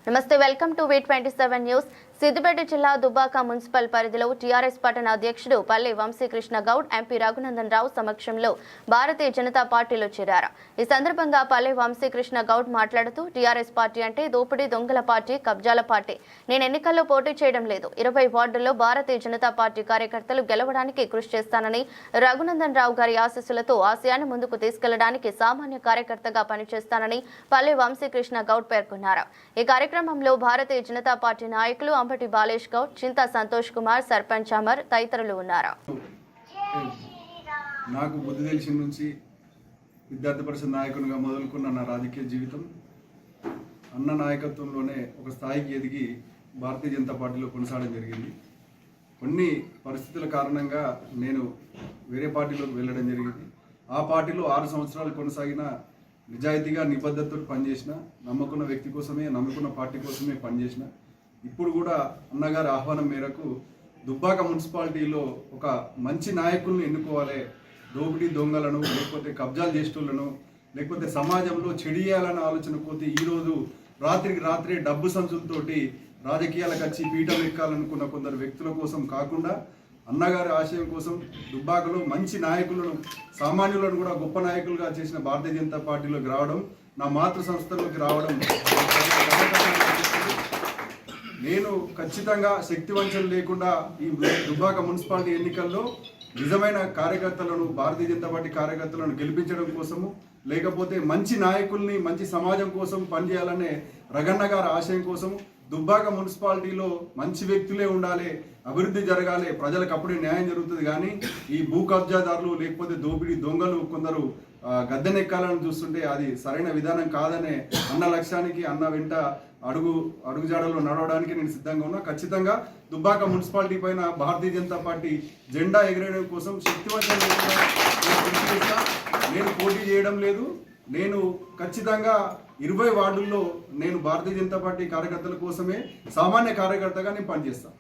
నమస్తే, welcome to V27 news. Siddipet జిల్లా Dubbaka municipal పరిధిలో టీఆర్ఎస్ పట్టణ అధ్యక్షుడు పల్లె వంశీకృష్ణ గౌడ్, ఎంపీ రఘునందన్ రావు సమక్షంలో భారతీయ జనతా పార్టీలో చేరారు. ఈ సందర్భంగా పల్లె వంశీకృష్ణ గౌడ్ మాట్లాడుతూ, టీఆర్ఎస్ పార్టీ అంటే దోపిడీ దొంగల పార్టీ, కబ్జాల పార్టీ. నేను ఎన్నికల్లో పోటీ చేయడం లేదు. 20 వార్డుల్లో భారతీయ జనతా పార్టీ కార్యకర్తలు గెలవడానికి కృషి చేస్తానని, రఘునందన్ రావు గారి ఆశీస్సులతో ఆశయాన్ని ముందుకు తీసుకెళ్లడానికి సామాన్య కార్యకర్తగా పనిచేస్తానని పల్లె వంశీకృష్ణ గౌడ్ పేర్కొన్నారు. ఈ కార్యక్రమంలో భారతీయ జనతా పార్టీ నాయకులు అంబటి బాలేష్ గౌడ్, చింతా సంతోష్ కుమార్, సర్పంచ్ అమర్ తదితరులు ఉన్నారు. నాకు బుద్ధి తెలిసిన నుంచి విద్యార్థి పరిషత్ నాయకునిగా మొదలుకున్న నా రాజకీయ జీవితం అన్న నాయకత్వంలోనే ఒక స్థాయికి ఎదిగి భారతీయ జనతా పార్టీలో కొనసాగడం జరిగింది. కొన్ని పరిస్థితుల కారణంగా నేను వేరే పార్టీలోకి వెళ్ళడం జరిగింది. ఆ పార్టీలో 6 సంవత్సరాలు కొనసాగిన నిజాయితీగా నిబద్ధతతో పనిచేసిన, నమ్ముకున్న వ్యక్తి కోసమే, నమ్ముకున్న పార్టీ కోసమే పనిచేసిన. ఇప్పుడు కూడా అన్నగారి ఆహ్వానం మేరకు దుబ్బాక మున్సిపాలిటీలో ఒక మంచి నాయకుల్ని ఎన్నుకోవాలి. దోపిడీ దొంగలను, లేకపోతే కబ్జాలు చేసేటోళ్లను, లేకపోతే సమాజంలో చెడియాలన్న ఆలోచన పోతే ఈరోజు రాత్రికి రాత్రే డబ్బు సంచులతోటి రాజకీయాలకు వచ్చి పీఠం ఎక్కాలనుకున్న కొందరు వ్యక్తుల కోసం కాకుండా అన్నగారి ఆశయం కోసం దుబ్బాకలో మంచి నాయకులను, సామాన్యులను కూడా గొప్ప నాయకులుగా చేసిన భారతీయ జనతా పార్టీలోకి రావడం, నా మాతృ సంస్థలోకి రావడం, నేను ఖచ్చితంగా శక్తి వంచన లేకుండా ఈ దుబ్బాక మున్సిపాలిటీ ఎన్నికల్లో నిజమైన కార్యకర్తలను, భారతీయ జనతా పార్టీ కార్యకర్తలను గెలిపించడం కోసము, లేకపోతే మంచి నాయకుల్ని, మంచి సమాజం కోసం పనిచేయాలనే రగన్న గారి ఆశయం కోసం దుబ్బాక మున్సిపాలిటీలో మంచి వ్యక్తులే ఉండాలి, అభివృద్ధి జరగాలి, ప్రజలకు అప్పుడే న్యాయం జరుగుతుంది. కానీ ఈ భూ కబ్జాదారులు, లేకపోతే దోపిడీ దొంగలు కొందరు గద్దెనెక్కాలని చూస్తుంటే అది సరైన విధానం కాదనే అన్న లక్ష్యానికి, అన్న వెంట అడుగుజాడలో నడవడానికి నేను సిద్ధంగా ఉన్నా. ఖచ్చితంగా దుబ్బాక మున్సిపాలిటీ పైన భారతీయ జనతా పార్టీ జెండా ఎగరేయడం కోసం శక్తివంతంగా నేను పోటీ చేయడం లేదు. నేను ఖచ్చితంగా 20 వార్డుల్లో నేను భారతీయ జనతా పార్టీ కార్యకర్తల కోసమే, సామాన్య కార్యకర్తగా నేను పనిచేస్తాను.